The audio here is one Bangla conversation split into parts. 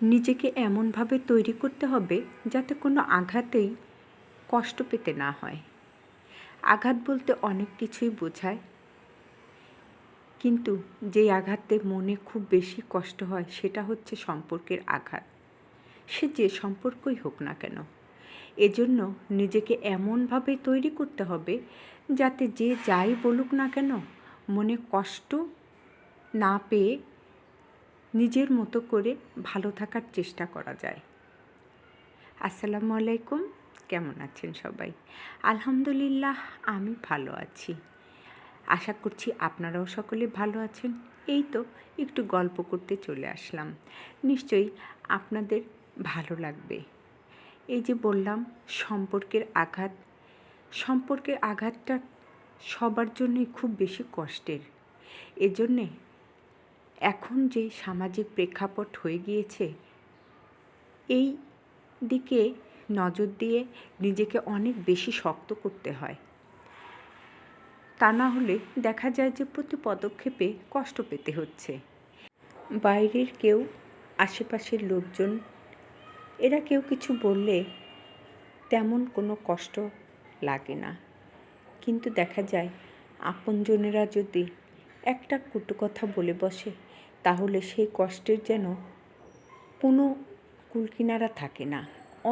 নিজেকে এমনভাবে তৈরি করতে হবে যাতে কোনো আঘাতেই কষ্ট পেতে না হয়। আঘাত বলতে অনেক কিছুই বোঝায়, কিন্তু যেই আঘাতে মনে খুব বেশি কষ্ট হয় সেটা হচ্ছে সম্পর্কের আঘাত। সে যে সম্পর্কই হোক না কেন, এজন্য নিজেকে এমনভাবে তৈরি করতে হবে যাতে যে যাই বলুক না কেন মনে কষ্ট না পেয়ে নিজের মতো করে ভালো থাকার চেষ্টা করা যায়। আসসালামু আলাইকুম, কেমন আছেন সবাই? আলহামদুলিল্লাহ, আমি ভালো আছি। আশা করছি আপনারাও সকলে ভালো আছেন। এই তো একটু গল্প করতে চলে আসলাম, নিশ্চয়ই আপনাদের ভালো লাগবে। এই যে বললাম সম্পর্কের আঘাতটা সবার জন্যই খুব বেশি কষ্টের। এজন্যে এখন যে সামাজিক প্রেক্ষাপট হয়ে গিয়েছে, এই দিকে নজর দিয়ে নিজেকে অনেক বেশি শক্ত করতে হয়। তা না হলে দেখা যায় যে প্রতি পদক্ষেপে কষ্ট পেতে হচ্ছে। বাইরের কেউ, আশেপাশের লোকজন, এরা কেউ কিছু বললে তেমন কোনো কষ্ট লাগে না, কিন্তু দেখা যায় আপনজনেরা যদি একটা কটু কথা বলে বসে তাহলে সেই কষ্টের যেন কোনো কুলকিনারা থাকে না,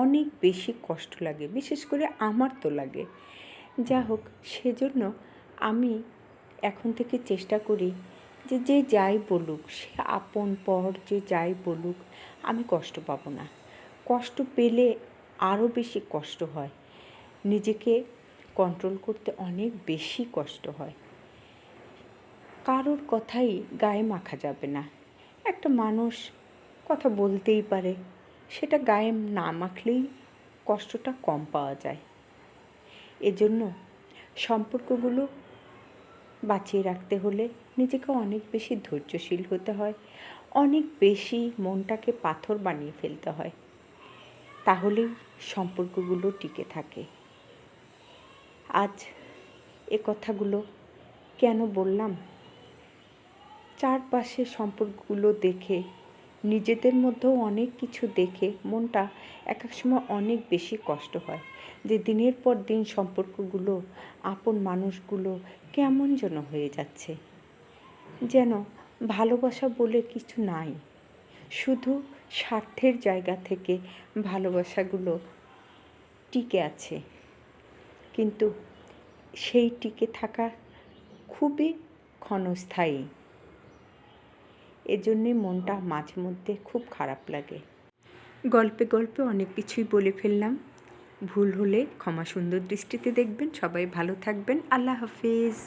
অনেক বেশি কষ্ট লাগে। বিশেষ করে আমার তো লাগে। যা হোক, সেজন্য আমি এখন থেকে চেষ্টা করি যে যে যাই বলুক, সে আপন পর যে যাই বলুক, আমি কষ্ট পাবো না। কষ্ট পেলে আরও বেশি কষ্ট হয়, নিজেকে কন্ট্রোল করতে অনেক বেশি কষ্ট হয়। কারোর কথাই গায়ে মাখা যাবে না। একটা মানুষ কথা বলতেই পারে, সেটা গায়ে না মাখলেই কষ্টটা কম পাওয়া যায়। এজন্য সম্পর্কগুলো বাঁচিয়ে রাখতে হলে নিজেকে অনেক বেশি ধৈর্যশীল হতে হয়, অনেক বেশি মনটাকে পাথর বানিয়ে ফেলতে হয়, তাহলেই সম্পর্কগুলো টিকে থাকে। আজ এ কথাগুলো কেন বললাম? চারপাশে সম্পর্কগুলো দেখে, নিজেদের মধ্যেও অনেক কিছু দেখে মনটা এক এক সময় অনেক বেশি কষ্ট হয় যে দিনের পর দিন সম্পর্কগুলো, আপন মানুষগুলো কেমন যেন হয়ে যাচ্ছে, যেন ভালোবাসা বলে কিছু নাই। শুধু স্বার্থের জায়গা থেকে ভালোবাসাগুলো টিকে আছে, কিন্তু সেই টিকে থাকা খুবই ক্ষণস্থায়ী। এজন্যে মনটা মাঝে মধ্যে খুব খারাপ লাগে। গল্পে গল্পে অনেক কিছুই বলে ফেললাম। ভুল হলে ক্ষমা সুন্দর দৃষ্টিতে দেখবেন। সবাই ভালো থাকবেন। আল্লাহ হাফেজ।